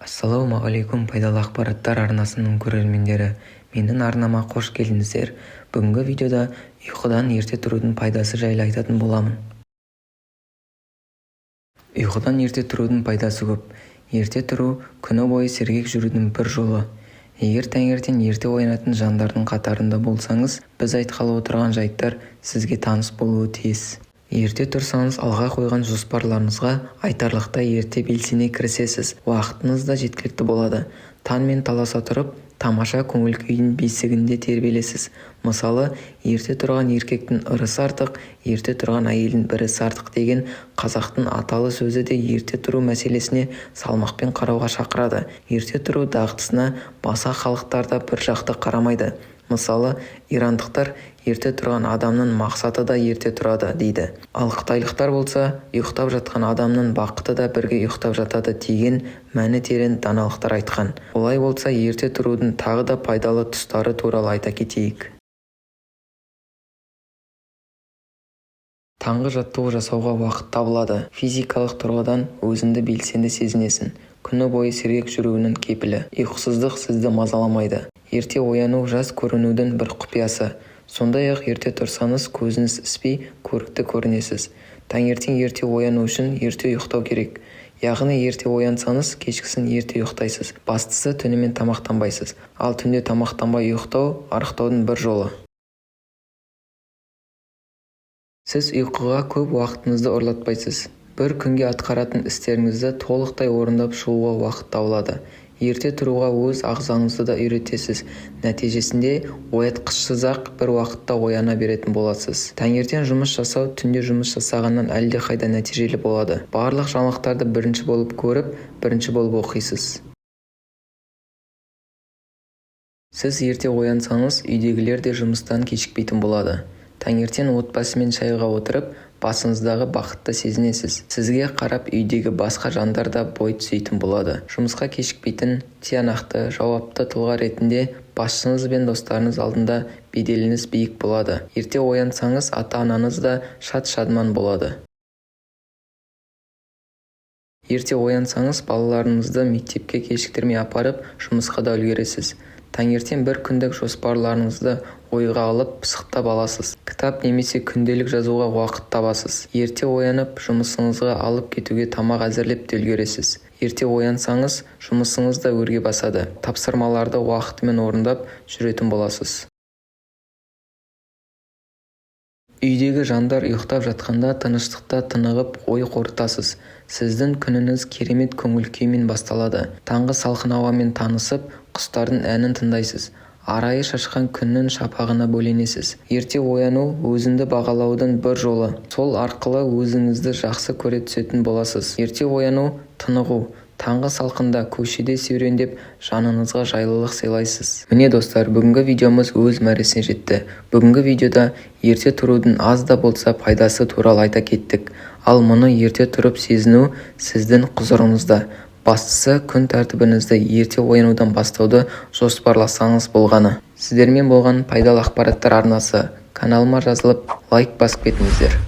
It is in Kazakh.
Ассалаумағалейкум пайдалы ақпараттар арнасының көрермендері. Менің арнама қош келдіңіздер. Бүгінгі видеода ұйқыдан ерте тұрудың пайдасы жайлы айтатын боламын. Ұйқыдан ерте тұрудың пайдасы көп. Ерте тұру күні бойы сергек жүрудің бір жолы. Егер таңертең ерте оянатын жандардың қатарында болсаңыз, біз айтқалы отырған жайттар сізге таныс болуы тиіс. Ерте тұрсаңыз, алға қойған жоспарларыңызға айтарлықтай ерте белсене кірісесіз. Уақытыңыз да жеткілікті болады. Таңмен таласа тұрып, тамаша көңіл күйдің бесігінде тербелесіз. Мысалы, ерте тұрған еркектің ырысы артық, ерте тұрған әйелдің бірісі артық деген қазақтың аталы сөзі де ерте тұру мәселесіне салмақпен қарауға шақырады. Ерте тұру дағдысына басқа халықтарда бір жақты қарамайды. Мысалы, ирандықтар ерте тұрған адамның мақсаты да ерте тұрады дейді. Ал қытайлықтар болса, ұйықтап жатқан адамның бақыты да бірге ұйықтап жатады деген мәні терең даналықтар айтқан. Олай болса, ерте тұрудың тағы да пайдалы тұстары туралы айта кетейік. Таңғы жаттығу жасауға уақыт табылады. Физикалық тұрғыдан өзіңді белсенді сезінесің. Күні бойы сергек жүруінің кепілі. Ұйқысыздық сізді мазаламайды. Ерте ояну жас көрінудің бір құпиясы. Сондай-ақ ерте тұрсаңыз көзіңіз іспей көрікті көрінесіз. Таңертең ерте ояну үшін ерте ұйықтау керек. Яғни ерте оянсаңыз, кешкісін ерте ұйықтайсыз. Бастысы түнімен тамақтанбайсыз. Ал түнде тамақтанбай ұйықтау арықтаудың бір жолы. Сіз ұйқыға көп уақытыңызды ұрлатпайсыз. Бір күнге атқаратын істеріңізді толықтай орындап шығуға уақыт табылады. Ерте тұруға өз ағзаңызды да үйретесіз. Нәтижесінде оятқышсыз-ақ бір уақытта ояна беретін боласыз. Таңертең жұмыс жасау түнде жұмыс жасағаннан әлдеқайда нәтижелі болады. Барлық жаңалықтарды бірінші болып көріп, бірінші болып оқисыз. Сіз ерте оянсаңыз, үйдегілер де жұмыстан кешікпейтін болады. Таңертең отбасымен шайға отырып, басыңыздағы бақытты сезінесіз. Сізге қарап үйдегі басқа жандар да бой түзейтін болады. Жұмысқа кешікпейтін, тиянақты, жауапты тұлға ретінде басшыңыз бен достарыңыз алдында беделіңіз биік болады. Ерте оянсаңыз, ата-анаңыз да шат-шадыман болады. Ерте оянсаңыз, балаларыңызды мектепке кешіктірмей апарып, жұмысқа да үлгересіз. Таңертең бір күндік жоспарларыңызды ойға алып пысықтап аласыз. Кітап немесе күнделік жазуға уақыт табасыз. Ерте оянып, жұмысыңызға алып кетуге тамақ әзірлеп те үлгересіз. Ерте оянсаңыз, жұмысыңыз да өрге басады. Тапсырмаларды уақытымен орындап жүретін боласыз. Үйдегі жандар ұйықтап жатқанда тыныштықта тынығып ой қорытасыз. Сіздің күніңіз керемет көңіл күймен басталады. Таңғы салқын ауамен танысып, құстардың әнін тыңдайсыз. Арайы шашқан күннің шапағына бөленесіз. Ерте ояну өзіңді бағалаудың бір жолы. Сол арқылы өзіңізді жақсы көре түсетін боласыз. Ерте ояну, тынығу. Таңғы салқында көшеде серуендеп жаныңызға жайлылық сыйлайсыз. Міне достар, бүгінгі видеомыз өз мәресіне жетті. Бүгінгі видеода ерте тұрудың аз да болса пайдасы туралы айта кеттік. Ал мұны ерте тұрып сезіну сіздің құзырыңызда. Бастысы күн тәртібіңізді ерте оянудан бастауды жоспарласаңыз болғаны. Сіздермен болған пайдалы ақпараттар арнасы. Каналыма жазылып, лайк басып кетіңіздер.